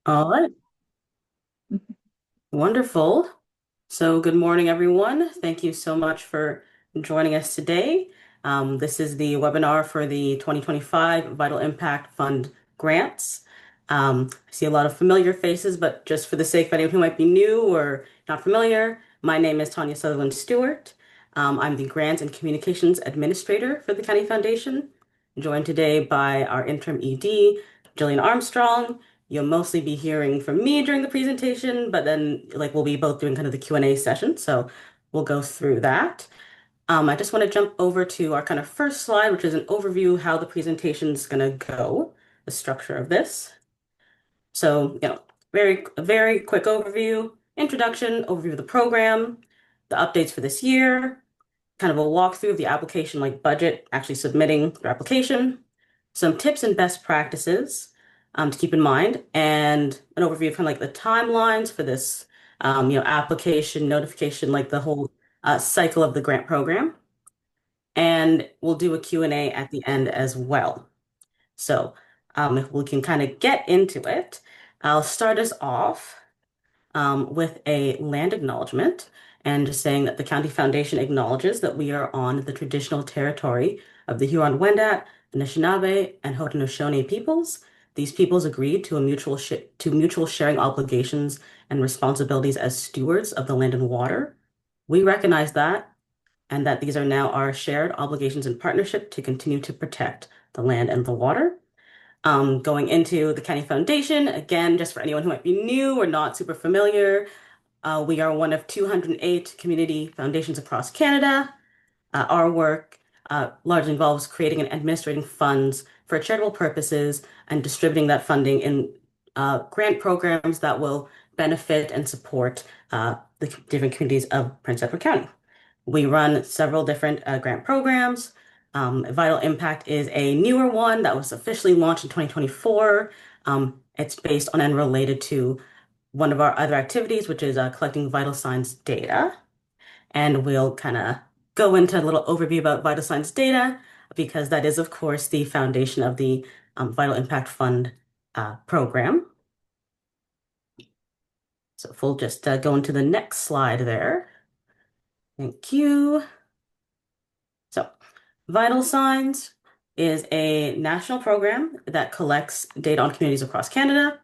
All right, wonderful. So, good morning, everyone. Thank you so much for joining us today. This is the webinar for the 2025 Vital Impact Fund grants. I see a lot of familiar faces, but just for the sake of anyone who might be new or not familiar, my name is Tanya Sutherland Stewart. I'm the Grants and Communications Administrator for the County Foundation, joined today by our interim ED, Jillian Armstrong. You'll mostly be hearing from me during the presentation, but then we'll be both doing kind of the Q&A session. So we'll go through that. I just want to jump over to our kind of first slide, which is an overview of how the presentation is going to go, the structure of this. So, very quick overview, introduction, overview of the program, the updates for this year, kind of a walkthrough of the application, like budget, actually submitting your application, some tips and best practices to keep in mind, and an overview of kind of like the timelines for this, application, notification, like the whole cycle of the grant program. And we'll do a Q&A at the end as well. So if we can kind of get into it, I'll start us off with a land acknowledgement and just saying that the County Foundation acknowledges that we are on the traditional territory of the Huron-Wendat, Anishinaabe, and Haudenosaunee peoples. These peoples agreed to mutual sharing obligations and responsibilities as stewards of the land and water. We recognize that and that these are now our shared obligations and partnership to continue to protect the land and the water. Going into the County Foundation, again, just for anyone who might be new or not super familiar, we are one of 208 community foundations across Canada. Our work largely involves creating and administrating funds for charitable purposes and distributing that funding in grant programs that will benefit and support the different communities of Prince Edward County. We run several different grant programs. Vital Impact is a newer one that was officially launched in 2024. It's based on and related to one of our other activities, which is collecting vital signs data. And we'll kind of go into a little overview about vital signs data because that is, of course, the foundation of the Vital Impact Fund program. So if we'll just go into the next slide there. Thank you. So, Vital Signs is a national program that collects data on communities across Canada.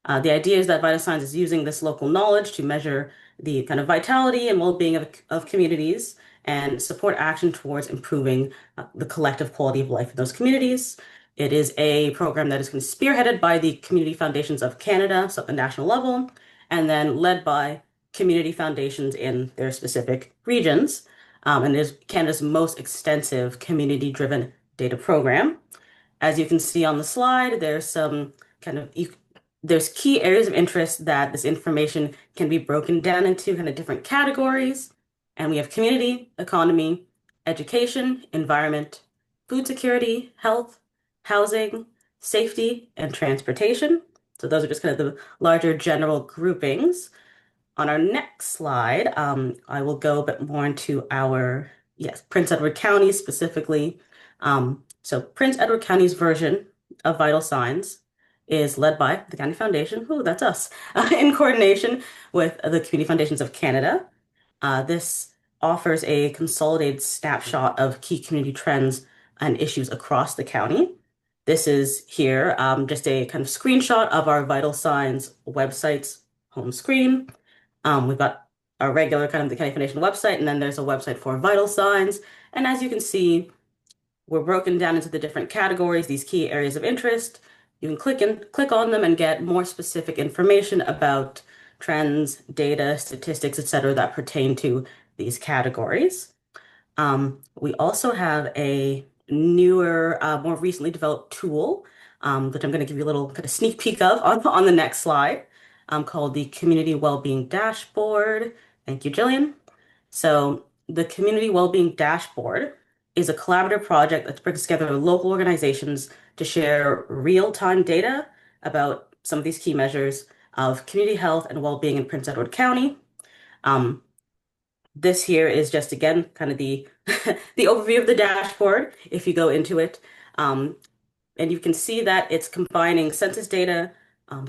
The idea is that Vital Signs is using this local knowledge to measure the kind of vitality and well-being of communities and support action towards improving the collective quality of life in those communities. It is a program that is kind of spearheaded by the Community Foundations of Canada, so at the national level, and then led by community foundations in their specific regions. And it is Canada's most extensive community-driven data program. As you can see on the slide, there's some kind of there's key areas of interest that this information can be broken down into kind of different categories. And we have community, economy, education, environment, food security, health, housing, safety, and transportation. So those are just kind of the larger general groupings. On our next slide, I will go a bit more into our, yes, Prince Edward County specifically. So Prince Edward County's version of Vital Signs is led by the County Foundation, ooh, that's us, in coordination with the Community Foundations of Canada. This offers a consolidated snapshot of key community trends and issues across the county. This is here just a kind of screenshot of our Vital Signs website's home screen. We've got our regular kind of the County Foundation website, and then there's a website for Vital Signs. And as you can see, we're broken down into the different categories, these key areas of interest. You can click on them and get more specific information about trends, data, statistics, etc., that pertain to these categories. We also have a newer, more recently developed tool, which I'm going to give you a little kind of sneak peek of on the next slide, called the Community Wellbeing Dashboard. Thank you, Jillian. So the Community Wellbeing Dashboard is a collaborative project that brings together local organizations to share real-time data about some of these key measures of community health and well-being in Prince Edward County. Um, this here is just again kind of the the overview of the dashboard if you go into it. And you can see that it's combining census data,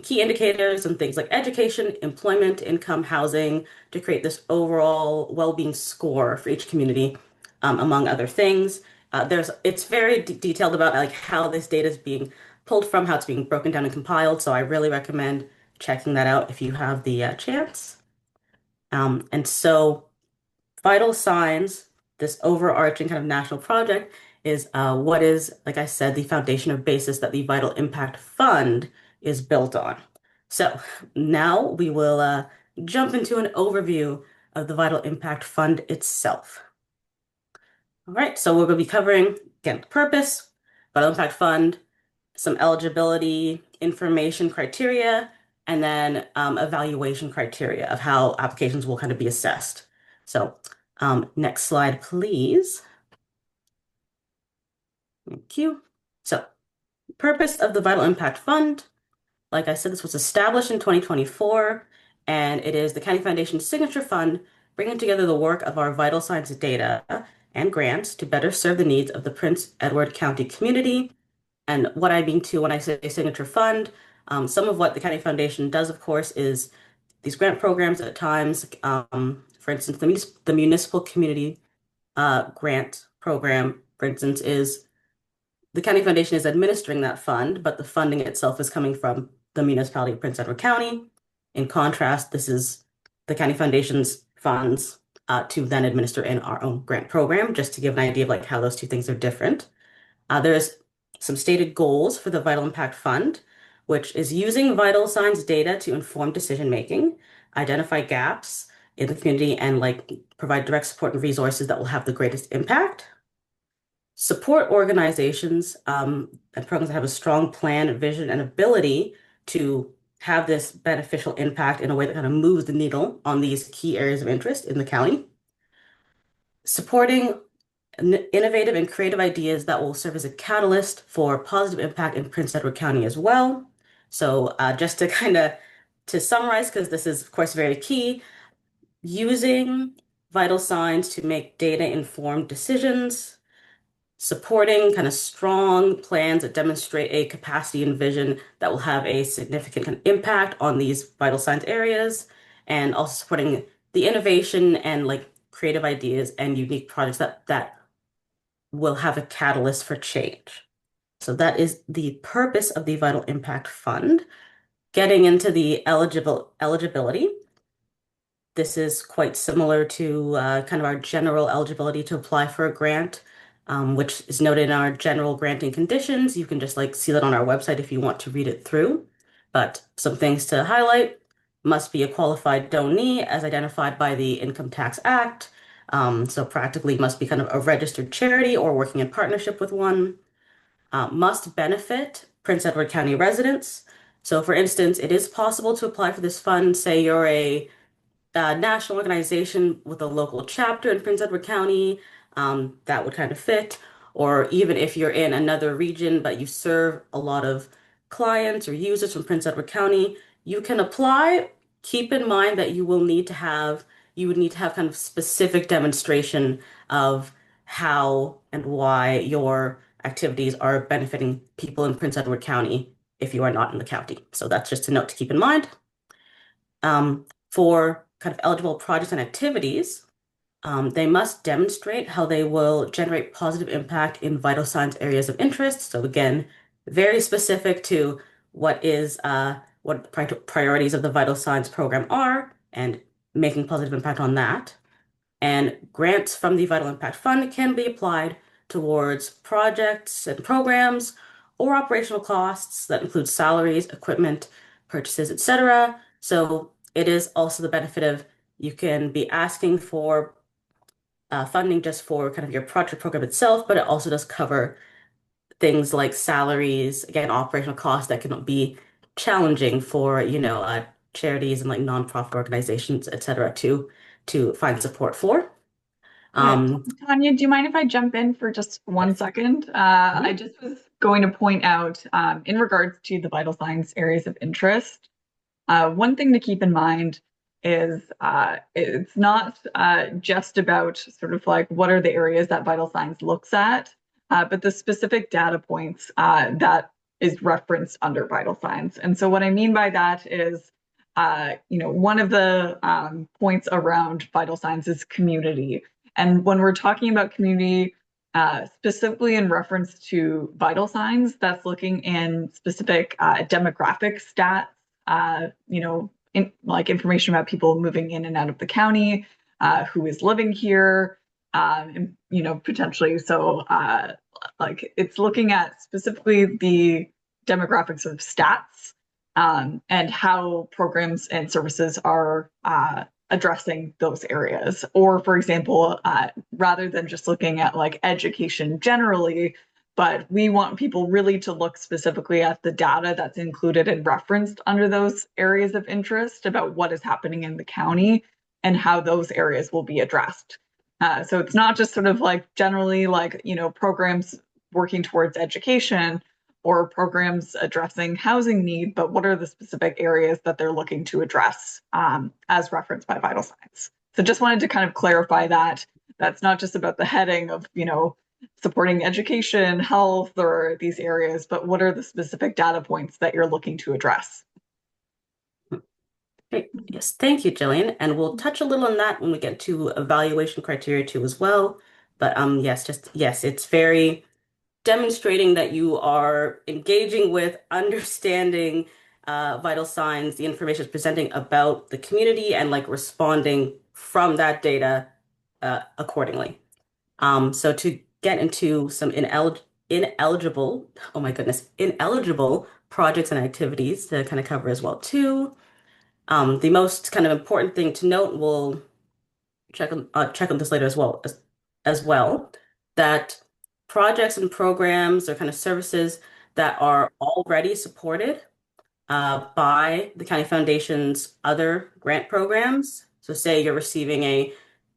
key indicators and things like education, employment, income, housing to create this overall well-being score for each community, among other things. It's very detailed about like how this data is being pulled from, how it's being broken down and compiled. So I really recommend checking that out if you have the chance. And so Vital Signs, this overarching kind of national project, is what is, like I said, the foundation or basis that the Vital Impact Fund is built on. So now we will jump into an overview of the Vital Impact Fund itself. All right, so we're going to be covering, again, purpose, Vital Impact Fund, some eligibility information criteria, and then evaluation criteria of how applications will kind of be assessed. So next slide, please. Thank you. So purpose of the Vital Impact Fund. Like I said, this was established in 2024, and it is the County Foundation Signature Fund, bringing together the work of our vital signs data and grants to better serve the needs of the Prince Edward County community. And what I mean too when I say signature fund, some of what the County Foundation does, of course, is these grant programs at times. For instance, the Municipal Community Grant Program, for instance, is the County Foundation is administering that fund, but the funding itself is coming from the municipality of Prince Edward County. In contrast, this is the County Foundation's funds to then administer in our own grant program, just to give an idea of like how those two things are different. There's some stated goals for the Vital Impact Fund, which is using vital signs data to inform decision making, identify gaps in the community, and like provide direct support and resources that will have the greatest impact. Support organizations and programs that have a strong plan, vision, and ability to have this beneficial impact in a way that kind of moves the needle on these key areas of interest in the county. Supporting innovative and creative ideas that will serve as a catalyst for positive impact in Prince Edward County as well. So just to kind of to summarize, because this is of course very key, using vital signs to make data-informed decisions, supporting kind of strong plans that demonstrate a capacity and vision that will have a significant kind of impact on these vital signs areas, and also supporting the innovation and like creative ideas and unique projects that will have a catalyst for change. So that is the purpose of the Vital Impact Fund. Getting into the eligibility, this is quite similar to kind of our general eligibility to apply for a grant, which is noted in our general granting conditions. You can just like see that on our website if you want to read it through. But some things to highlight: must be a qualified donee as identified by the Income Tax Act. So practically must be kind of a registered charity or working in partnership with one. Must benefit Prince Edward County residents. So for instance, it is possible to apply for this fund. Say you're a national organization with a local chapter in Prince Edward County, that would kind of fit. Or even if you're in another region, but you serve a lot of clients or users from Prince Edward County, you can apply. Keep in mind that you would need to have kind of specific demonstration of how and why your activities are benefiting people in Prince Edward County if you are not in the county. So that's just a note to keep in mind. For kind of eligible projects and activities, they must demonstrate how they will generate positive impact in vital signs areas of interest. So again, very specific to what the priorities of the vital signs program are and making positive impact on that. And grants from the Vital Impact Fund can be applied towards projects and programs or operational costs that include salaries, equipment, purchases, etc. So it is also the benefit of you can be asking for funding just for kind of your project program itself, but it also does cover things like salaries, again, operational costs that can be challenging for, charities and like nonprofit organizations, et cetera, to find support for. Yeah, Um, Tanya, do you mind if I jump in for just one yes. second? I Mhm. just was going to point out, in regards to the vital signs areas of interest, one thing to keep in mind is it's not just about sort of like what are the areas that vital signs looks at, but the specific data points that is referenced under vital signs. And so what I mean by that is, one of the points around vital signs is community. And when we're talking about community, specifically in reference to vital signs, that's looking in specific demographic stats, like information about people moving in and out of the county, who is living here, potentially. So, like it's looking at specifically the demographics of stats and how programs and services are addressing those areas. Or, for example, rather than just looking at like education generally, but we want people really to look specifically at the data that's included and referenced under those areas of interest about what is happening in the county and how those areas will be addressed. So it's not just sort of like generally like, programs working towards education or programs addressing housing need, but what are the specific areas that they're looking to address as referenced by vital signs. So just wanted to kind of clarify that that's not just about the heading of, supporting education, health, or these areas, but what are the specific data points that you're looking to address? Great. Yes, thank you, Jillian. And we'll touch a little on that when we get to evaluation criteria too as well. But yes, it's very demonstrating that you are engaging with, understanding vital signs, the information is presenting about the community, and like responding from that data accordingly. So to get into some ineligible, oh my goodness, ineligible projects and activities to kind of cover as well too. The most kind of important thing to note, we'll check on this later as well, that projects and programs or kind of services that are already supported by the County Foundation's other grant programs. So say you're receiving a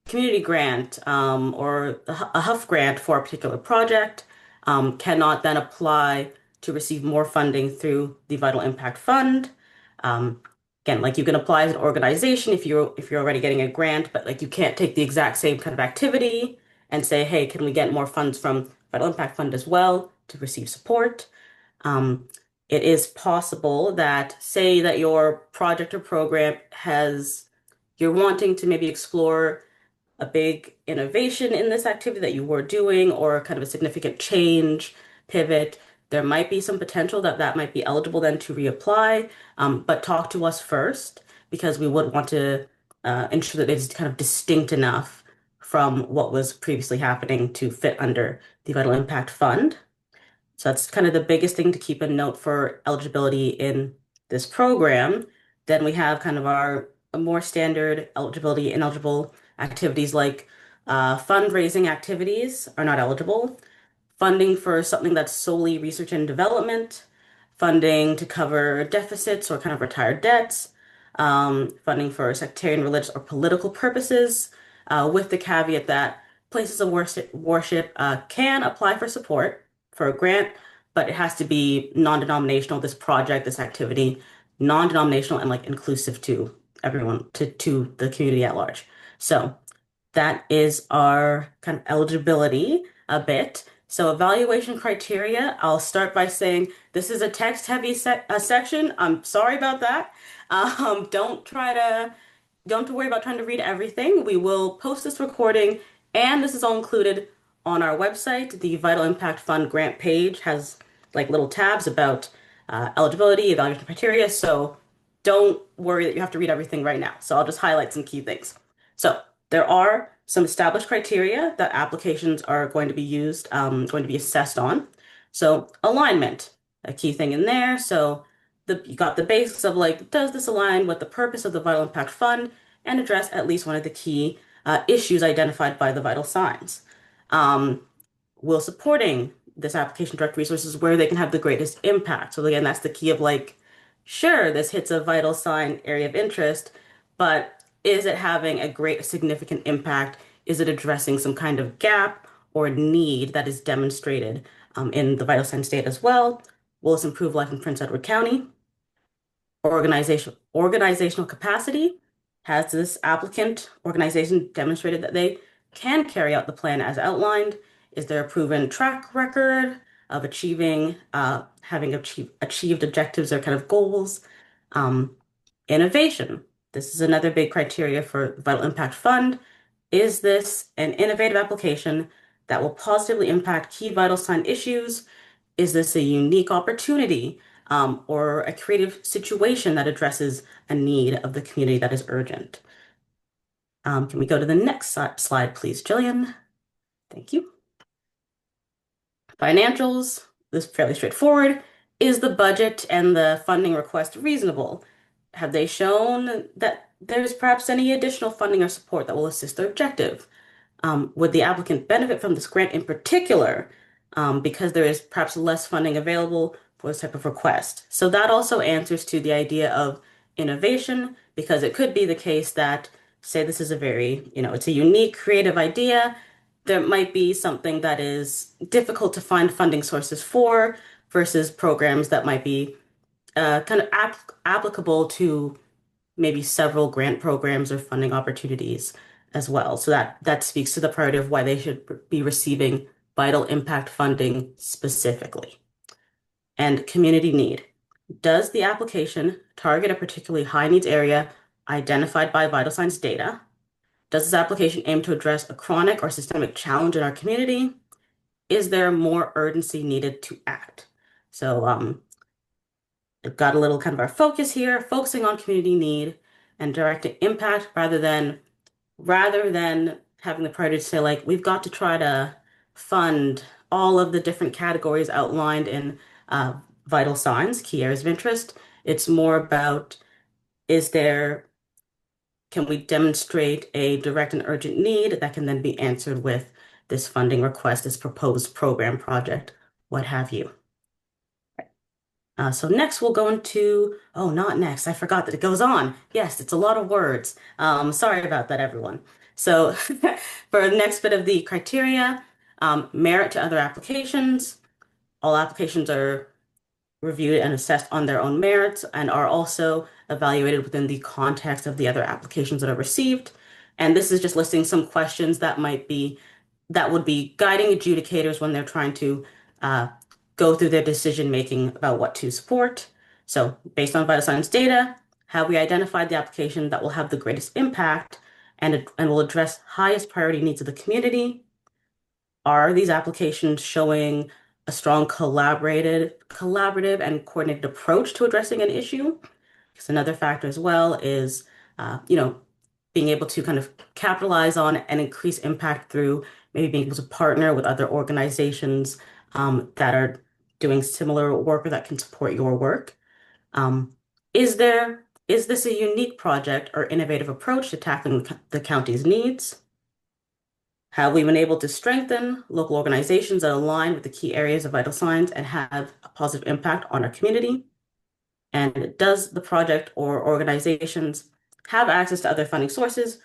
community grant or a Huff grant for a particular project, cannot then apply to receive more funding through the Vital Impact Fund. Um, Again, like you can apply as an organization if you're already getting a grant, but like you can't take the exact same kind of activity and say, hey, can we get more funds from Vital Impact Fund as well to receive support? Um, it is possible that, say that your project or program you're wanting to maybe explore a big innovation in this activity that you were doing or kind of a significant change, pivot, there might be some potential that that might be eligible then to reapply. But talk to us first because we would want to ensure that it's kind of distinct enough from what was previously happening to fit under the Vital Impact Fund. So that's kind of the biggest thing to keep in note for eligibility in this program. Then we have kind of our more standard eligibility, ineligible activities like fundraising activities are not eligible. Funding for something that's solely research and development, funding to cover deficits or kind of retired debts, funding for sectarian, religious, or political purposes, with the caveat that places of worship can apply for support for a grant, but it has to be non-denominational, this project, this activity, non-denominational and like inclusive to everyone, to the community at large. So that is our kind of eligibility a bit. So evaluation criteria, I'll start by saying this is a text-heavy section. I'm sorry about that. Don't try to don't have to worry about trying to read everything. We will post this recording, and this is all included on our website. The Vital Impact Fund grant page has like little tabs about eligibility, evaluation criteria. So don't worry that you have to read everything right now. So I'll just highlight some key things. So there are some established criteria that applications are going to be going to be assessed on. So alignment, a key thing in there. So you got the basics of like, does this align with the purpose of the Vital Impact Fund and address at least one of the key issues identified by the vital signs? Um, will supporting this application direct resources where they can have the greatest impact? So again, that's the key of like, sure, this hits a vital sign area of interest, but is it having a great significant impact? Is it addressing some kind of gap or need that is demonstrated in the vital sign state as well? Will this improve life in Prince Edward County? Organizational capacity. Has this applicant organization demonstrated that they can carry out the plan as outlined? Is there a proven track record of having achieved objectives or kind of goals. Um, Innovation. This is another big criteria for Vital Impact Fund. Is this an innovative application that will positively impact key vital sign issues? Is this a unique opportunity, or a creative situation that addresses a need of the community that is urgent? Can we go to the next slide, please, Jillian? Thank you. Financials. This is fairly straightforward. Is the budget and the funding request reasonable? Have they shown that there's perhaps any additional funding or support that will assist their objective? Would the applicant benefit from this grant in particular, because there is perhaps less funding available for this type of request? So that also answers to the idea of innovation, because it could be the case that, say, this is a very, it's a unique, creative idea. There might be something that is difficult to find funding sources for versus programs that might be kind of applicable to maybe several grant programs or funding opportunities as well. So that speaks to the priority of why they should be receiving vital impact funding specifically. And community need. Does the application target a particularly high needs area identified by vital signs data? Does this application aim to address a chronic or systemic challenge in our community? Is there more urgency needed to act? So I've got a little kind of our focus here, focusing on community need and directing impact rather than having the priority to say, like, we've got to try to fund all of the different categories outlined in uh, vital signs, key areas of interest. It's more about, is there, can we demonstrate a direct and urgent need that can then be answered with this funding request, this proposed program project, what have you. So next we'll go into, oh, not next, I forgot that it goes on. Yes, it's a lot of words. Sorry about that, everyone. So for the next bit of the criteria, merit to other applications. All applications are reviewed and assessed on their own merits and are also evaluated within the context of the other applications that are received. And this is just listing some questions that would be guiding adjudicators when they're trying to uh, go through their decision making about what to support. So based on vital signs data, have we identified the application that will have the greatest impact and will address highest priority needs of the community? Are these applications showing a strong collaborative and coordinated approach to addressing an issue? Because another factor as well is, being able to kind of capitalize on and increase impact through maybe being able to partner with other organizations that are doing similar work or that can support your work. Um, is this a unique project or innovative approach to tackling the county's needs? Have we been able to strengthen local organizations that align with the key areas of vital signs and have a positive impact on our community? And does the project or organizations have access to other funding sources?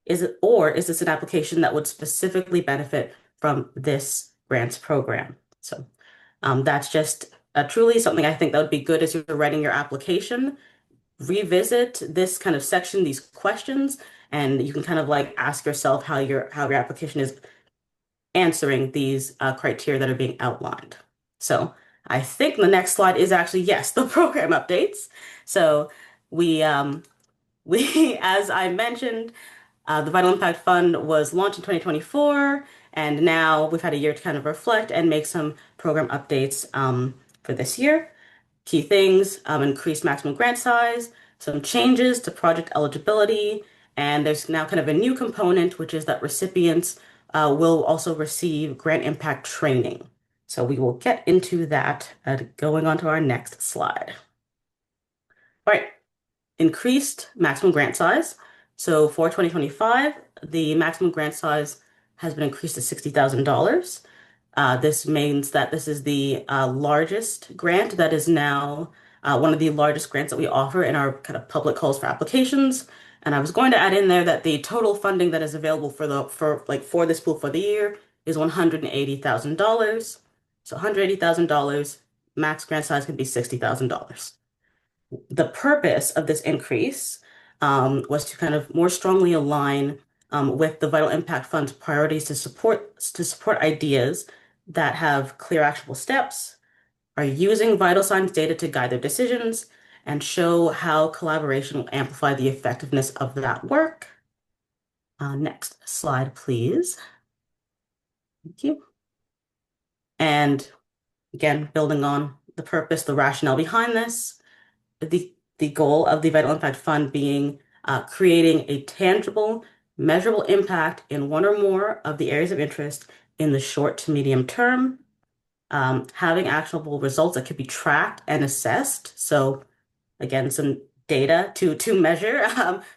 Is this an application that would specifically benefit from this grants program? So that's just truly something I think that would be good as you're writing your application. Revisit this kind of section, these questions, and you can kind of like ask yourself how your application is answering these criteria that are being outlined. So I think the next slide is actually, yes, the program updates. So we, as I mentioned, the Vital Impact Fund was launched in 2024, and now we've had a year to kind of reflect and make some program updates for this year. Key things, increased maximum grant size, some changes to project eligibility, and there's now kind of a new component, which is that recipients will also receive grant impact training. So we will get into that going on to our next slide. All right, increased maximum grant size. So for 2025, the maximum grant size has been increased to $60,000. This means that this is the largest grant that is now one of the largest grants that we offer in our kind of public calls for applications. And I was going to add in there that the total funding that is available for this pool for the year is $180,000. So $180,000, max grant size can be $60,000. The purpose of this increase was to kind of more strongly align with the Vital Impact Fund's priorities to support ideas that have clear actionable steps, are using vital signs data to guide their decisions, and show how collaboration will amplify the effectiveness of that work. Next slide, please. Thank you. And again, building on the purpose, the rationale behind this, the goal of the Vital Impact Fund being creating a tangible, measurable impact in one or more of the areas of interest in the short to medium term, having actionable results that could be tracked and assessed. So again, some data to measure,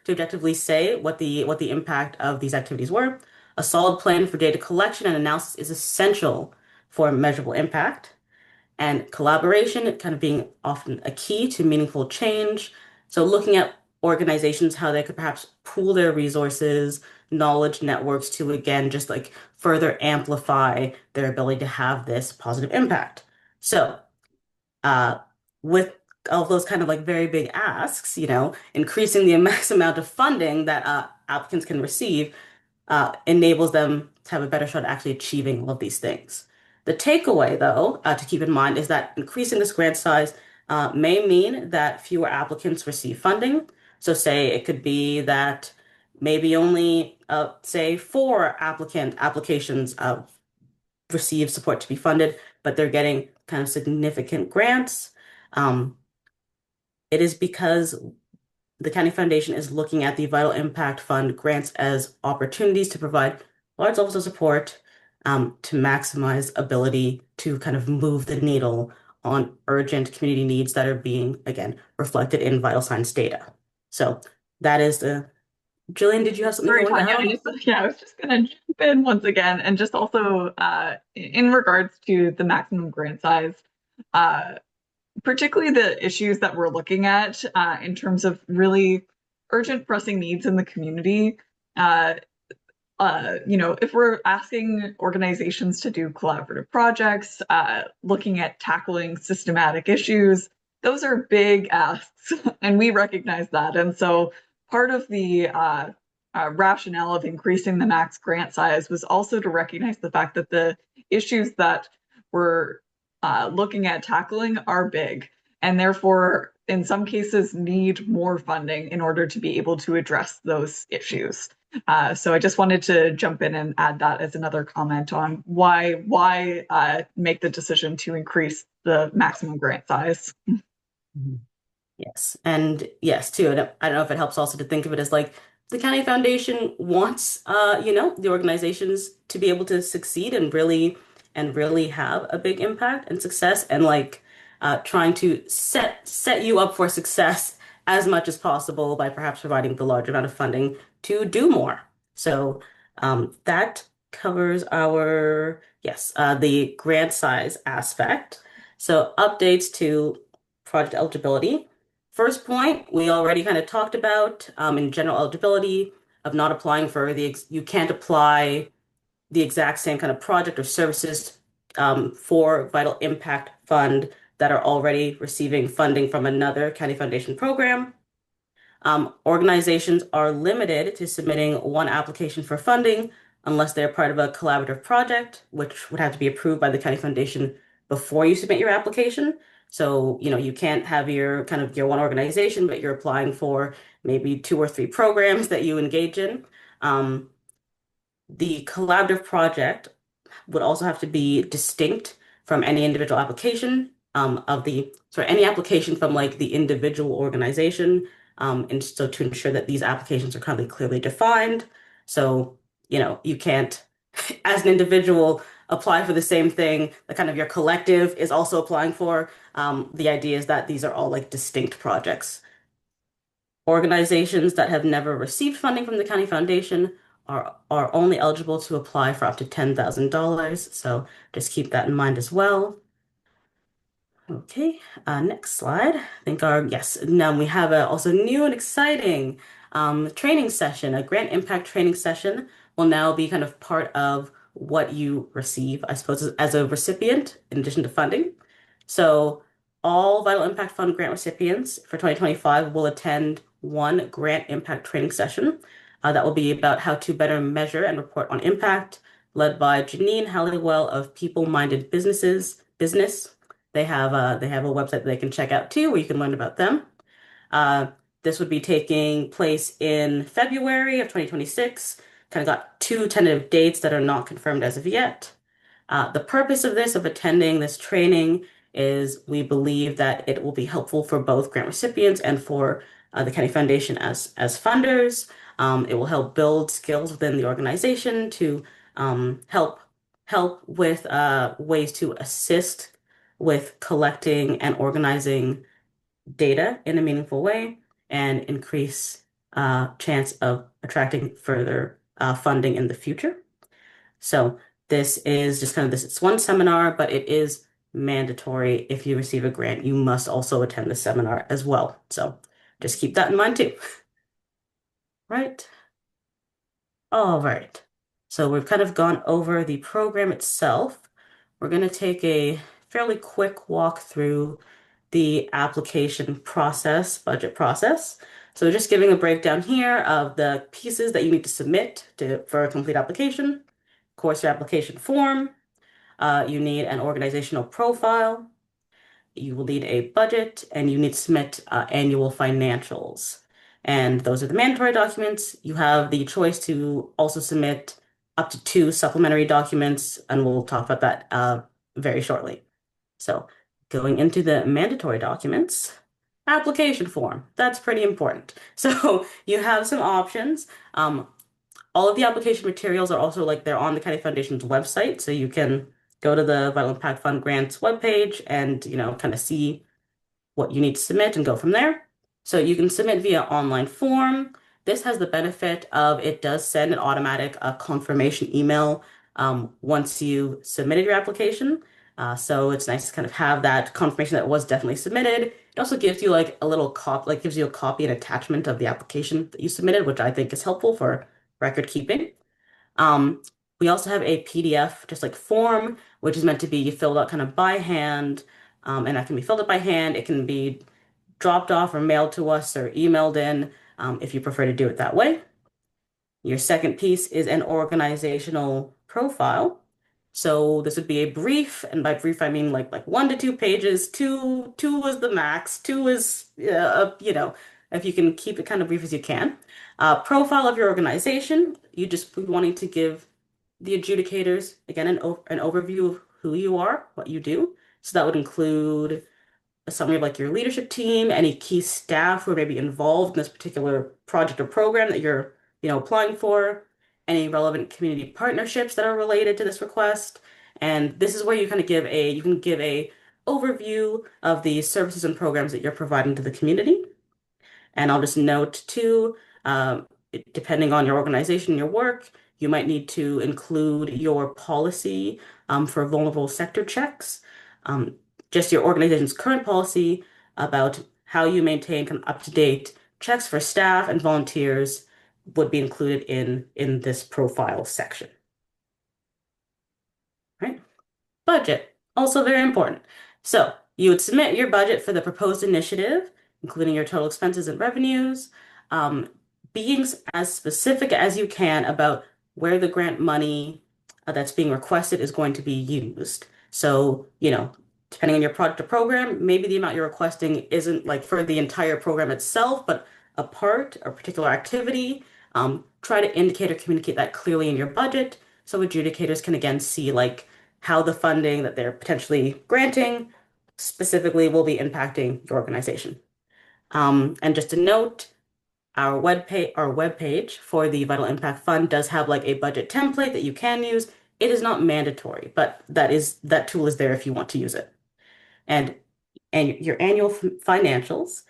to objectively say what the impact of these activities were. A solid plan for data collection and analysis is essential for measurable impact, and collaboration kind of being often a key to meaningful change. So looking at organizations, how they could perhaps pool their resources, knowledge networks to again just like further amplify their ability to have this positive impact. So uh, with all those kind of like very big asks, increasing the max amount of funding that applicants can receive enables them to have a better shot at actually achieving all of these things. The takeaway, though, to keep in mind is that increasing this grant size may mean that fewer applicants receive funding. So, say it could be that maybe only, say, four applications receive support to be funded, but they're getting kind of significant grants. Um, it is because the County Foundation is looking at the Vital Impact Fund grants as opportunities to provide large levels of support to maximize ability to kind of move the needle on urgent community needs that are being, again, reflected in vital signs data. So that is the. Jillian, did you have something you Sorry, wanted to Tanya. add on? I was just gonna jump in once again, and just also in regards to the maximum grant size, uh, particularly the issues that we're looking at in terms of really urgent, pressing needs in the community. Uh, if we're asking organizations to do collaborative projects, looking at tackling systematic issues, those are big asks, and we recognize that. And so part of the rationale of increasing the max grant size was also to recognize the fact that the issues that we're looking at tackling are big, and therefore, in some cases, need more funding in order to be able to address those issues. So I just wanted to jump in and add that as another comment on why make the decision to increase the maximum grant size. Mhm. Yes. And yes, too. I don't know if it helps also to think of it as like the county foundation wants the organizations to be able to succeed and really have a big impact and success, and like trying to set you up for success as much as possible by perhaps providing the large amount of funding to do more. So that covers our, yes, the grant size aspect. So updates to project eligibility. First point, we already kind of talked about in general eligibility of not applying for you can't apply the exact same kind of project or services for Vital Impact Fund that are already receiving funding from another county foundation program. Organizations are limited to submitting one application for funding unless they're part of a collaborative project, which would have to be approved by the county foundation before you submit your application. So, you can't have your kind of your one organization, but you're applying for maybe two or three programs that you engage in. Um, the collaborative project would also have to be distinct from any individual application any application from like the individual organization. And so to ensure that these applications are kind of clearly defined. So, you can't, as an individual, apply for the same thing that kind of your collective is also applying for. The idea is that these are all like distinct projects. Organizations that have never received funding from the county foundation are only eligible to apply for up to $10,000. So just keep that in mind as well. Okay, next slide. I think yes, now we have a also new and exciting training session. A grant impact training session will now be kind of part of what you receive, I suppose, as a recipient in addition to funding. So all Vital Impact Fund grant recipients for 2025 will attend one grant impact training session that will be about how to better measure and report on impact, led by Janine Halliwell of People Minded Business. They have a website that they can check out too, where you can learn about them. Uh, this would be taking place in February of 2026. Kind of got two tentative dates that are not confirmed as of yet. The purpose of this, of attending this training, is we believe that it will be helpful for both grant recipients and for the County Foundation as funders. It will help build skills within the organization to help with ways to assist with collecting and organizing data in a meaningful way and increase chance of attracting further funding in the future. So this is just kind of this, it's one seminar, but it is mandatory. If you receive a grant, you must also attend the seminar as well. So just keep that in mind too. Right? All right. So we've kind of gone over the program itself. We're going to take a fairly quick walk through the application process, budget process. So just giving a breakdown here of the pieces that you need to submit for a complete application. Of course, your application form. You need an organizational profile. You will need a budget, and you need to submit annual financials. And those are the mandatory documents. You have the choice to also submit up to two supplementary documents, and we'll talk about that very shortly. So, going into the mandatory documents, application form. That's pretty important. So, you have some options. All of the application materials are also like they're on the County Foundation's website, so you can go to the Vital Impact Fund Grants webpage and, kind of see what you need to submit and go from there. So you can submit via online form. This has the benefit of it does send an automatic confirmation email once you submitted your application. So it's nice to kind of have that confirmation that it was definitely submitted. It also gives you like a little copy, like gives you a copy and attachment of the application that you submitted, which I think is helpful for record keeping. Um, we also have a PDF, just like form, which is meant to be filled out kind of by hand. And that can be filled out by hand. It can be dropped off or mailed to us or emailed in, if you prefer to do it that way. Your second piece is an organizational profile. So this would be a brief, and by brief I mean like 1 to 2 pages. Two is the max. Two is if you can keep it kind of brief as you can. Profile of your organization. You just be wanting to give the adjudicators again an overview of who you are, what you do. So that would include a summary of like your leadership team, any key staff who are maybe involved in this particular project or program that you're, applying for, any relevant community partnerships that are related to this request. And this is where you can give a overview of the services and programs that you're providing to the community. And I'll just note too, depending on your organization, your work, you might need to include your policy for vulnerable sector checks, um, just your organization's current policy about how you maintain kind of up-to-date checks for staff and volunteers would be included in this profile section. Right? Budget, also very important. So you would submit your budget for the proposed initiative, including your total expenses and revenues, um, being as specific as you can about where the grant money that's being requested is going to be used. So, depending on your project or program, maybe the amount you're requesting isn't like for the entire program itself, but a part or particular activity. Try to indicate or communicate that clearly in your budget so adjudicators can again see like how the funding that they're potentially granting specifically will be impacting your organization. And just a note, our webpage for the Vital Impact Fund does have like a budget template that you can use. It is not mandatory, but that tool is there if you want to use it. And your annual financials,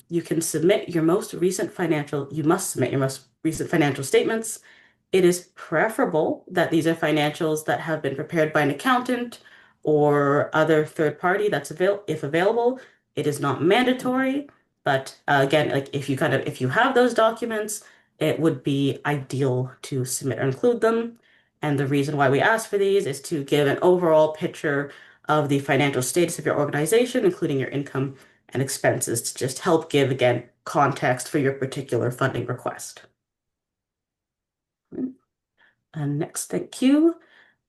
you must submit your most recent financial statements. It is preferable that these are financials that have been prepared by an accountant or other third party if available. It is not mandatory, but again, like if you have those documents, it would be ideal to submit or include them. And the reason why we ask for these is to give an overall picture of the financial status of your organization, including your income and expenses, to just help give, again, context for your particular funding request. Next, thank you.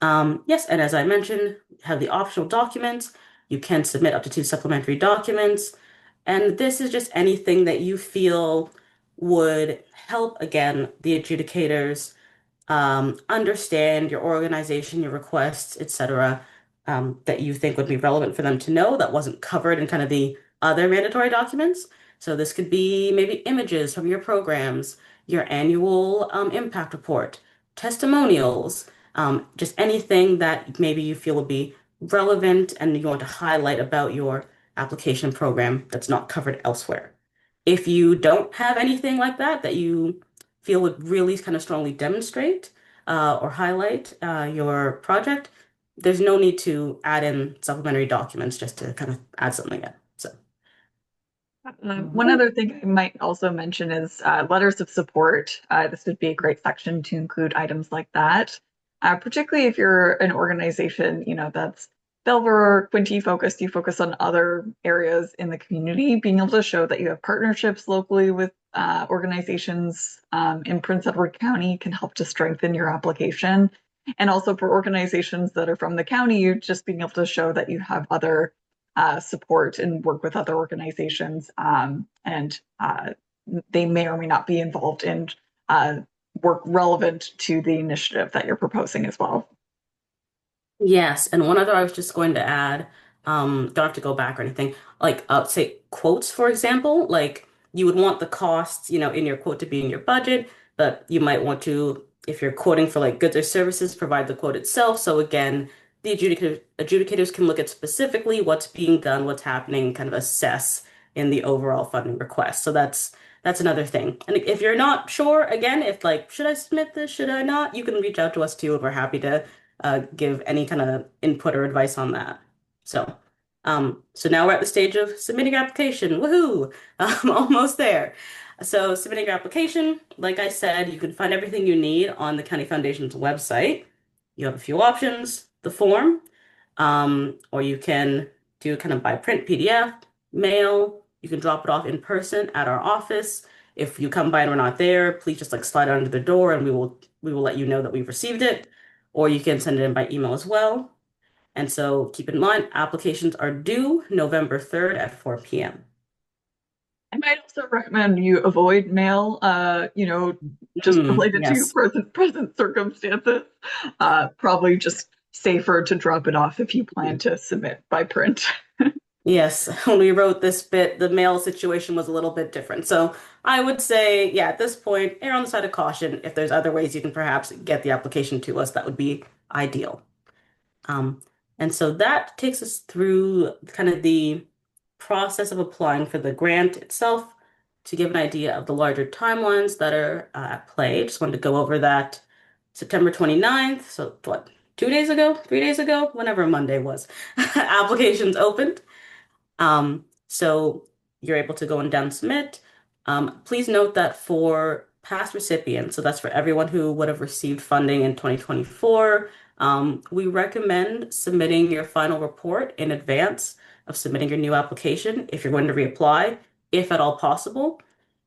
Yes, and as I mentioned, have the optional documents. You can submit up to two supplementary documents. And this is just anything that you feel would help, again, the adjudicators understand your organization, your requests, etc., that you think would be relevant for them to know that wasn't covered in kind of the other mandatory documents. So this could be maybe images from your programs, your annual impact report, testimonials, just anything that maybe you feel would be relevant and you want to highlight about your application program that's not covered elsewhere. If you don't have anything like that that you feel would really kind of strongly demonstrate or highlight your project, there's no need to add in supplementary documents just to kind of add something in. So, all One right. other thing I might also mention is letters of support. This would be a great section to include items like that, particularly if you're an organization, that's Belver, Quinty focused, you focus on other areas in the community, being able to show that you have partnerships locally with organizations in Prince Edward County can help to strengthen your application. And also for organizations that are from the county, you just being able to show that you have other support and work with other organizations, and they may or may not be involved in work relevant to the initiative that you're proposing as well. Yes, and one other I was just going to add, don't have to go back or anything. Like, say quotes, for example, like you would want the costs, in your quote to be in your budget, but you might want to, if you're quoting for like goods or services, provide the quote itself. So again, the adjudicators can look at specifically what's being done, what's happening, kind of assess in the overall funding request. So that's another thing. And if you're not sure, again, if like, should I submit this, should I not, you can reach out to us too, and we're happy to give any kind of input or advice on that. So, so now we're at the stage of submitting your application. Woohoo! Almost there. So, submitting your application, like I said, you can find everything you need on the County Foundation's website. You have a few options, the form, or you can do kind of by print PDF, mail. You can drop it off in person at our office. If you come by and we're not there, please just like slide it under the door and we will let you know that we've received it. Or you can send it in by email as well. And so keep in mind, applications are due November 3rd at 4 p.m. I might also recommend you avoid mail, just related to your Yes. present circumstances. Probably just safer to drop it off if you plan to submit by print. Yes, when we wrote this bit, the mail situation was a little bit different. So I would say, yeah, at this point, err on the side of caution. If there's other ways you can perhaps get the application to us, that would be ideal. Um, and so that takes us through kind of the process of applying for the grant itself. To give an idea of the larger timelines that are at play, just wanted to go over that September 29th. So what, 2 days ago, 3 days ago, whenever Monday was, applications opened. So you're able to go and down submit. Please note that for past recipients, so that's for everyone who would have received funding in 2024, we recommend submitting your final report in advance of submitting your new application if you're going to reapply, if at all possible.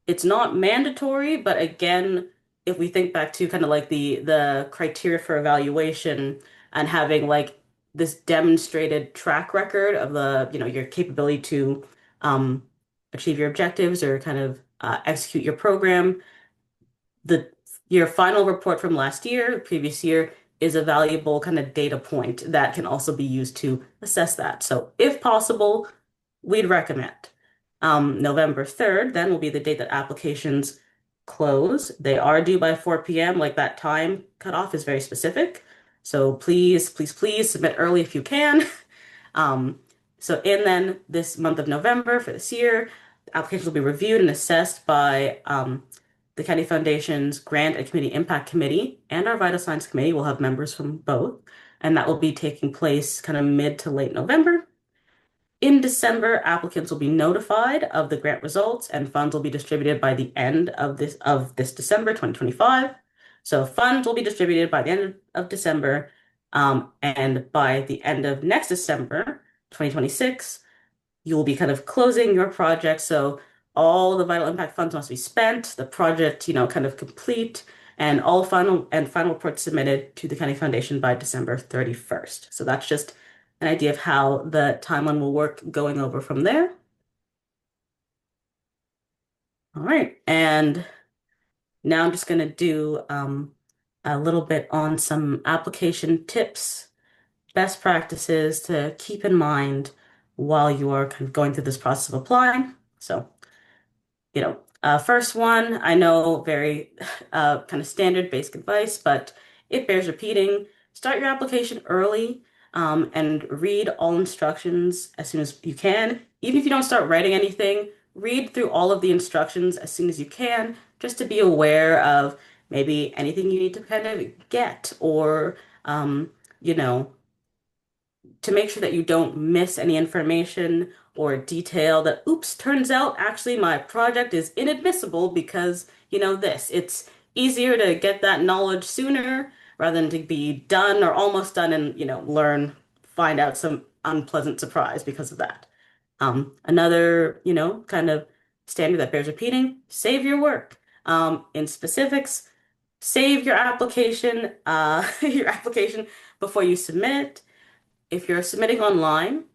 It's not mandatory, but again, if we think back to kind of like the criteria for evaluation and having like this demonstrated track record of your capability to um, achieve your objectives or kind of execute your program, the your final report from last year, previous year, is a valuable kind of data point that can also be used to assess that. So if possible, we'd recommend. November 3rd, then will be the date that applications close. They are due by 4 p.m. Like that time cutoff is very specific. So please, please, please submit early if you can. Um, and then this month of November for this year, applications will be reviewed and assessed by the County Foundation's Grant and Community Impact Committee, and our Vital Signs Committee will have members from both. And that will be taking place kind of mid to late November. In December, applicants will be notified of the grant results and funds will be distributed by the end of this December 2025. So funds will be distributed by the end of December, and by the end of next December 2026, you will be kind of closing your project. So all the vital impact funds must be spent, the project, kind of complete. and all final reports submitted to the County Foundation by December 31st. So that's just an idea of how the timeline will work going over from there. All right, and now I'm just going to do a little bit on some application tips, best practices to keep in mind while you are kind of going through this process of applying. So, first one, I know very kind of standard basic advice, but it bears repeating. Start your application early, and read all instructions as soon as you can. Even if you don't start writing anything, read through all of the instructions as soon as you can, just to be aware of maybe anything you need to kind of get or, um, you know, to make sure that you don't miss any information or detail that, oops, turns out actually my project is inadmissible because, this. It's easier to get that knowledge sooner rather than to be done or almost done and, find out some unpleasant surprise because of that. Another, kind of standard that bears repeating, save your work. In specifics, save your application before you submit it. If you're submitting online,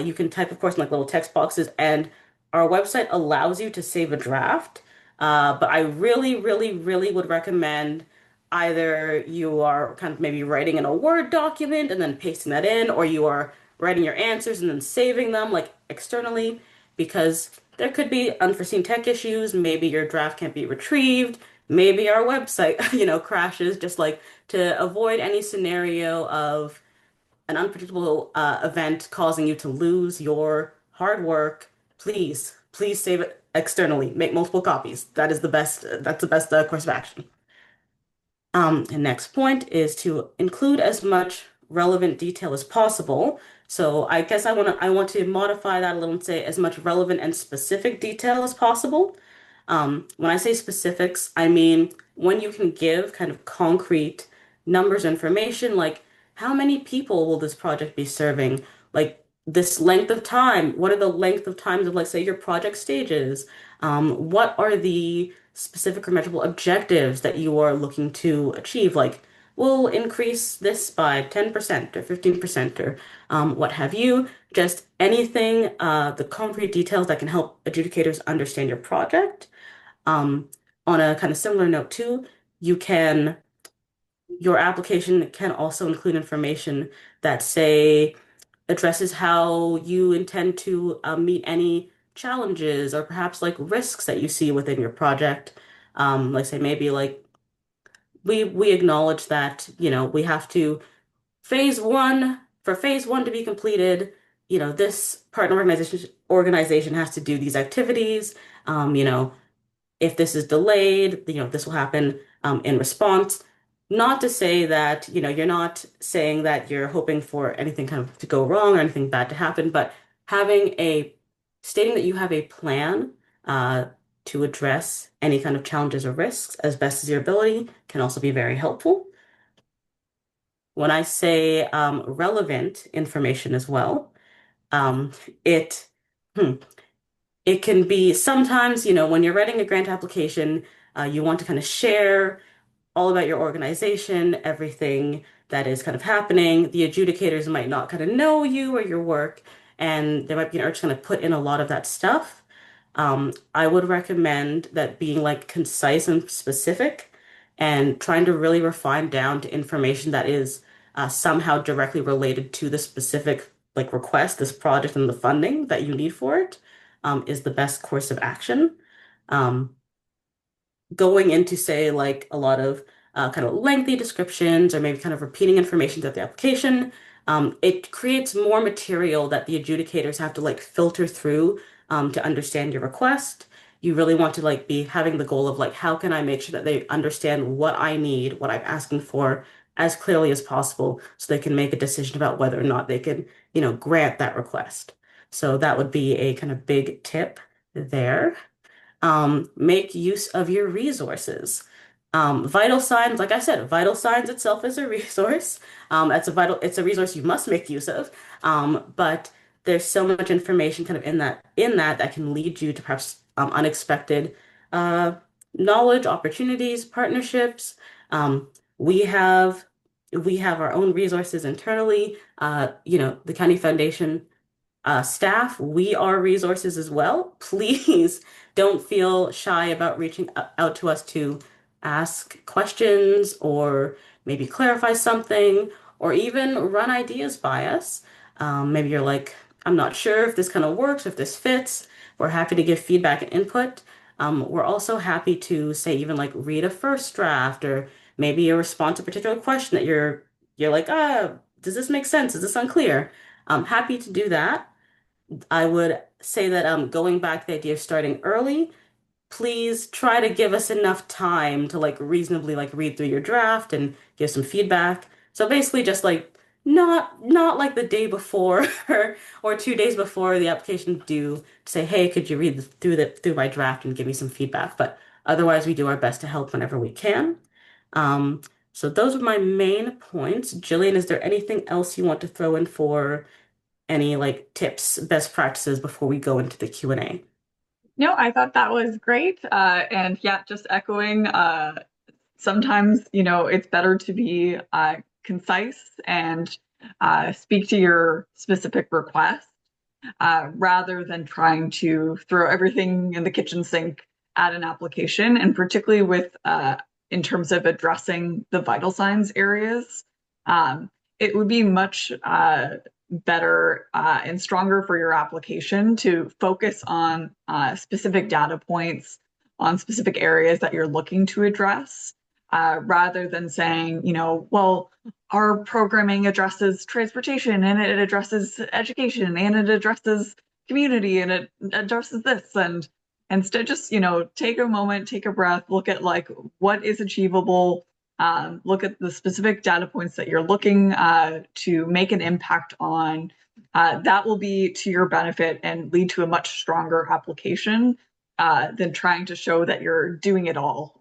you can type, of course, in like little text boxes, and our website allows you to save a draft. But I really, really, really would recommend either you are kind of maybe writing in a Word document and then pasting that in, or you are writing your answers and then saving them like externally, because there could be unforeseen tech issues. Maybe your draft can't be retrieved. Maybe our website, crashes, just like to avoid any scenario of an unpredictable event causing you to lose your hard work, please save it externally. Make multiple copies. That's the best course of action. And next point is to include as much relevant detail as possible. So I guess I want to modify that a little and say as much relevant and specific detail as possible. When I say specifics, I mean when you can give kind of concrete numbers, information, like how many people will this project be serving? Like this length of time. What are the length of times of, like, say, your project stages? What are the specific or measurable objectives that you are looking to achieve? Like, we'll increase this by 10% or 15% or what have you. Just anything, the concrete details that can help adjudicators understand your project. Um, on a kind of similar note too, you can, your application can also include information that, say, addresses how you intend to meet any challenges or perhaps like risks that you see within your project. Like say maybe like we acknowledge that, we have to phase one to be completed, this partner organization has to do these activities. If this is delayed, this will happen in response. Not to say that, you're not saying that you're hoping for anything kind of to go wrong or anything bad to happen, but stating that you have a plan to address any kind of challenges or risks as best as your ability can also be very helpful. When I say relevant information as well, um, it, hmm, it can be sometimes, when you're writing a grant application, you want to kind of share all about your organization, everything that is kind of happening. The adjudicators might not kind of know you or your work, and there might be an urge to kind of put in a lot of that stuff. I would recommend that being like concise and specific and trying to really refine down to information that is somehow directly related to the specific like request, this project and the funding that you need for it, is the best course of action. Um, Going into, say, like a lot of kind of lengthy descriptions or maybe kind of repeating information throughout the application, it creates more material that the adjudicators have to like filter through to understand your request. You really want to like be having the goal of like, how can I make sure that they understand what I need, what I'm asking for as clearly as possible so they can make a decision about whether or not they can, grant that request. So that would be a kind of big tip there. Make use of your resources. Vital signs, like I said, vital signs itself is a resource. It's a resource you must make use of. But there's so much information kind of in that that can lead you to perhaps unexpected uh, knowledge, opportunities, partnerships. Um, we have we have our own resources internally. The County Foundation staff, we are resources as well. Please don't feel shy about reaching out to us to ask questions or maybe clarify something or even run ideas by us. Maybe you're like, I'm not sure if this kind of works, if this fits. We're happy to give feedback and input. We're also happy to say even like read a first draft or maybe a response to a particular question that you're like, does this make sense? Is this unclear? I'm happy to do that. I would say that going back to the idea of starting early, please try to give us enough time to like reasonably like read through your draft and give some feedback. So basically just like not like the day before or 2 days before the application due to say, hey, could you read through my draft and give me some feedback? But otherwise we do our best to help whenever we can. Um, so those are my main points. Jillian, is there anything else you want to throw in for any like tips, best practices before we go into the Q&A? No, I thought that was great. And yeah, just echoing, sometimes, it's better to be concise and speak to your specific request rather than trying to throw everything in the kitchen sink at an application, and particularly with in terms of addressing the vital signs areas. Um, it would be much better and stronger for your application to focus on specific data points on specific areas that you're looking to address, rather than saying, well, our programming addresses transportation and it addresses education and it addresses community and it addresses this. And instead, just, take a moment, take a breath, look at like what is achievable, look at the specific data points that you're looking to make an impact on. That will be to your benefit and lead to a much stronger application than trying to show that you're doing it all.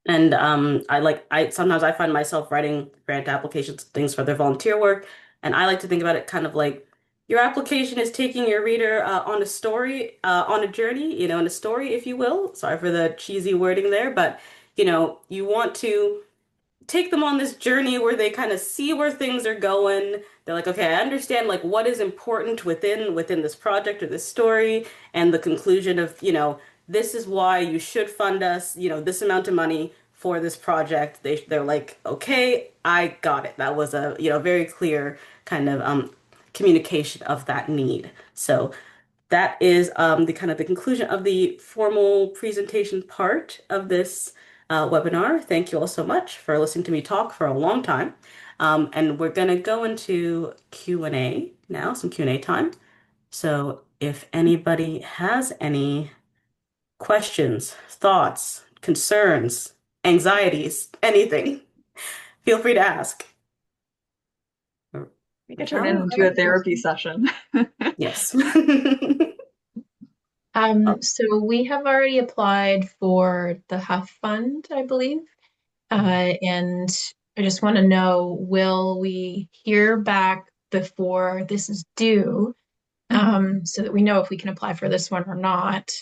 And I sometimes I find myself writing grant applications, things for their volunteer work, and I like to think about it kind of like your application is taking your reader on a story, on a journey, in a story, if you will. Sorry for the cheesy wording there, but you want to take them on this journey where they kind of see where things are going. They're like, okay, I understand like what is important within this project or this story, and the conclusion of, this is why you should fund us, this amount of money for this project. They're like, okay, I got it. That was a, very clear kind of communication of that need. So that is the kind of the conclusion of the formal presentation part of this webinar. Thank you all so much for listening to me talk for a long time. And we're going to go into Q&A now, some Q&A time. So if anybody has any questions, thoughts, concerns, anxieties, anything, feel free to ask. We could turn it Raquel? into a therapy session. Yes. So we have already applied for the Huff Fund, I believe. And I just want to know, will we hear back before this is due, so that we know if we can apply for this one or not,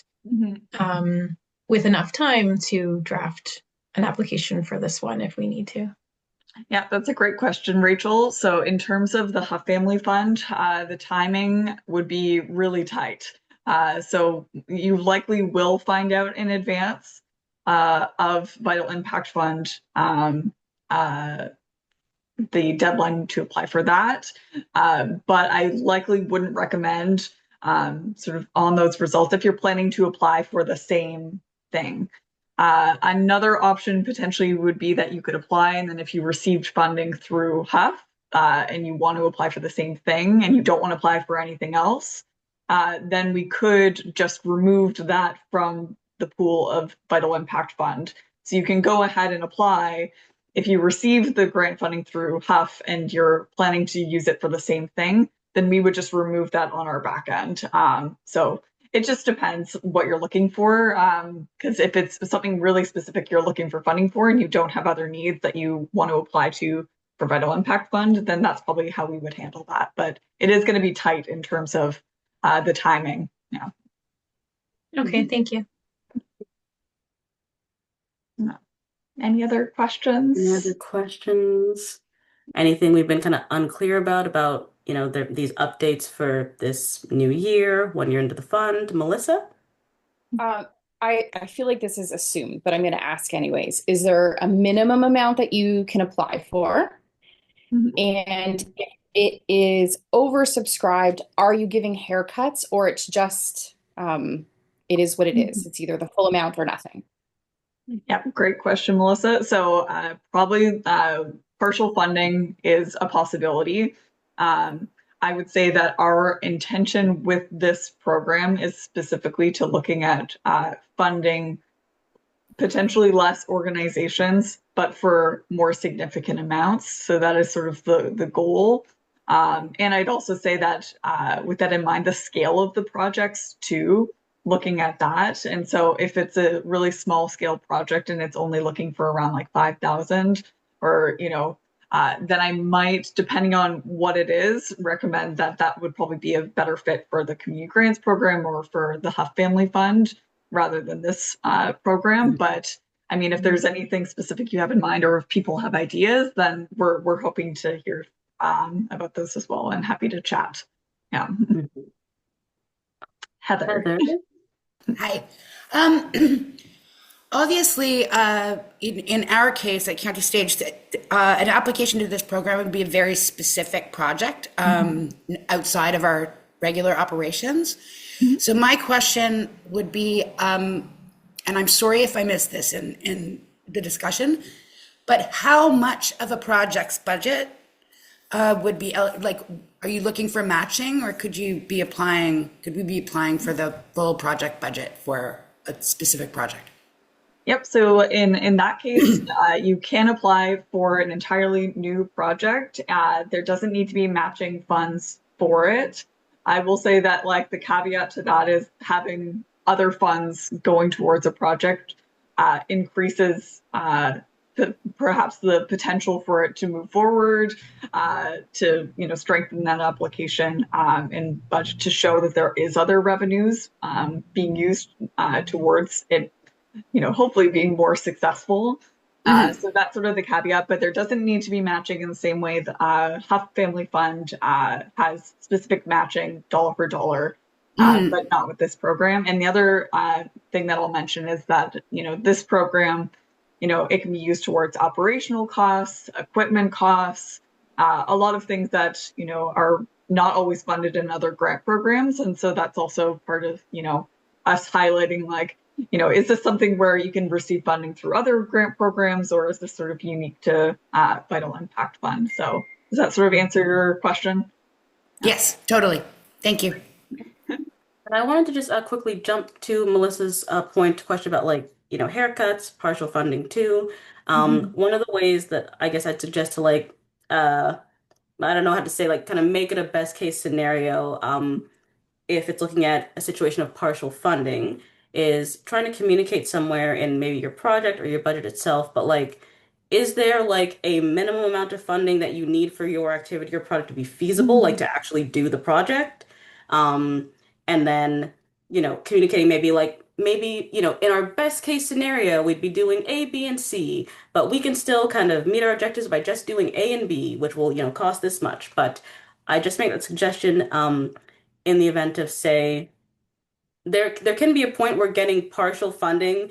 with enough time to draft an application for this one if we need to? Yeah, that's a great question, Rachel. So in terms of the Huff Family Fund, the timing would be really tight. So you likely will find out in advance of Vital Impact Fund the deadline to apply for that. But I likely wouldn't recommend sort of on those results if you're planning to apply for the same thing. Another option potentially would be that you could apply, and then if you received funding through Huff and you want to apply for the same thing and you don't want to apply for anything else, then we could just remove that from the pool of Vital Impact Fund. So you can go ahead and apply. If you receive the grant funding through Huff and you're planning to use it for the same thing, then we would just remove that on our back end. So it just depends what you're looking for. Because if it's something really specific you're looking for funding for and you don't have other needs that you want to apply to for Vital Impact Fund, then that's probably how we would handle that. But it is going to be tight in terms of the timing. Yeah. Okay, thank you. Any other Any other questions? questions? Anything we've been kind of unclear about, these updates for this new year, 1 year into the fund? Melissa? Uh, I feel like this is assumed, but I'm going to ask anyways. Is there a minimum amount that you can apply for? Mhm. And if it is oversubscribed, are you giving haircuts or it's just it is what it is? It's either the full amount or nothing. Yeah, great question, Melissa. So probably partial funding is a possibility. Um, I would say that our intention with this program is specifically to looking at funding potentially less organizations, but for more significant amounts. So that is sort of the goal. And I'd also say that with that in mind, the scale of the projects too, looking at that. And so if it's a really small scale project and it's only looking for around like 5,000 or, then I might, depending on what it is, recommend that that would probably be a better fit for the community grants program or for the Huff Family Fund rather than this program. But I mean, if there's anything specific you have in mind, or if people have ideas, then we're hoping to hear about those as well, and happy to chat. Yeah, Mhm. Heather. Heather? Hi. Obviously, in our case at County Stage, an application to this program would be a very specific project outside of our regular operations. So my question would be, and I'm sorry if I missed this in the discussion, but how much of a project's budget would be like? Are you looking for matching, or could you be applying? Could we be applying for the full project budget for a specific project? Yep. So in that case, you can apply for an entirely new project. There doesn't need to be matching funds for it. I will say that like the caveat to that is having other funds going towards a project increases perhaps the potential for it to move forward, to strengthen that application and budget to show that there is other revenues being used towards it, hopefully being more successful. So that's sort of the caveat, but there doesn't need to be matching in the same way that Huff Family Fund has specific matching dollar for dollar, but not with this program. And the other thing that I'll mention is that, this program, it can be used towards operational costs, equipment costs, a lot of things that, are not always funded in other grant programs. And so that's also part of, us highlighting like, is this something where you can receive funding through other grant programs, or is this sort of unique to Vital Impact Fund? So does that sort of answer your question? Yes, totally. Thank you. And I wanted to just quickly jump to Melissa's question about like, haircuts, partial funding too. One of the ways that I guess I'd suggest to like, I don't know how to say, like kind of make it a best case scenario. If it's looking at a situation of partial funding, is trying to communicate somewhere in maybe your project or your budget itself, but like, is there like a minimum amount of funding that you need for your activity or product to be feasible, like to actually do the project? Um, and then, communicating maybe like, maybe, in our best case scenario, we'd be doing A, B, and C, but we can still kind of meet our objectives by just doing A and B, which will, cost this much. But I just make that suggestion, in the event of, say, there can be a point where getting partial funding,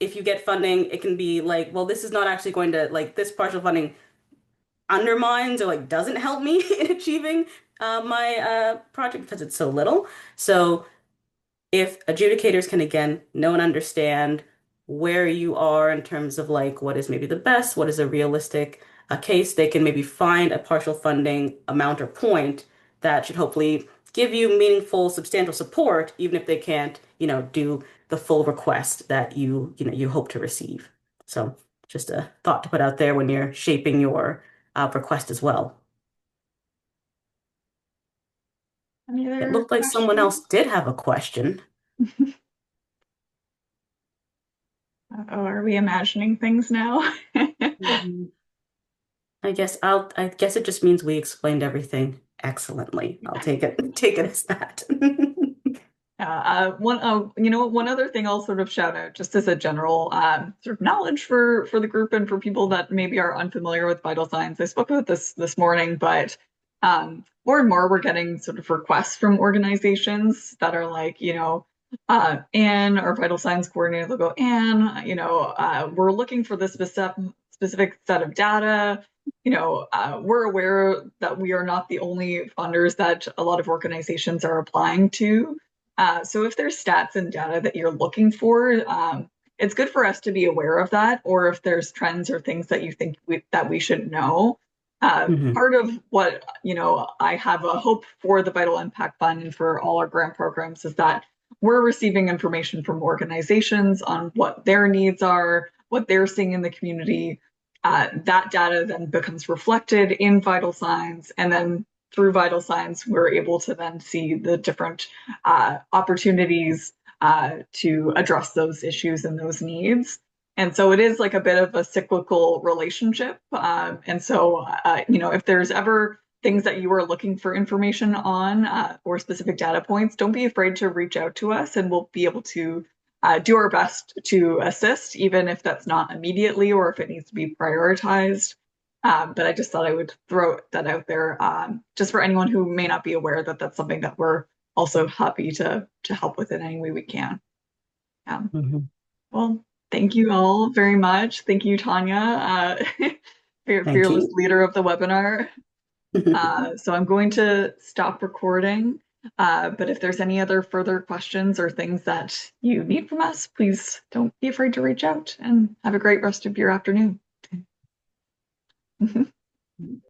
if you get funding, it can be like, well, this is not actually going to like this partial funding undermines or like doesn't help me in achieving my project because it's so little. So if adjudicators can again know and understand where you are in terms of like what is maybe the best, what is a realistic case, they can maybe find a partial funding amount or point that should hopefully give you meaningful, substantial support, even if they can't, do the full request that you hope to receive. So just a thought to put out there when you're shaping your request as well. Any It other looked like someone questions? else did have a question. Oh, are we imagining things now? Mhm. I guess it just means we explained everything excellently. I'll take it take it as that. One other thing I'll sort of shout out, just as a general sort of knowledge for the group and for people that maybe are unfamiliar with vital signs. I spoke about this morning, but more and more we're getting sort of requests from organizations that are like, Anne, our vital signs coordinator, they'll go, Anne, we're looking for this specific set of data. We're aware that we are not the only funders that a lot of organizations are applying to. So if there's stats and data that you're looking for, it's good for us to be aware of that, or if there's trends or things that you think that we should know. Part of what, I have a hope for the Vital Impact Fund and for all our grant programs is that we're receiving information from organizations on what their needs are, what they're seeing in the community. That data then becomes reflected in vital signs, and then through vital signs, we're able to then see the different opportunities to address those issues and those needs. And so it is like a bit of a cyclical relationship. And so, if there's ever things that you are looking for information on or specific data points, don't be afraid to reach out to us, and we'll be able to do our best to assist, even if that's not immediately or if it needs to be prioritized. But I just thought I would throw that out there, just for anyone who may not be aware that that's something that we're also happy to help with in any way we can. Well, thank you all very much. Thank you, Tanya, fearless leader of the webinar. So I'm going to stop recording. But if there's any other further questions or things that you need from us, please don't be afraid to reach out, and have a great rest of your afternoon.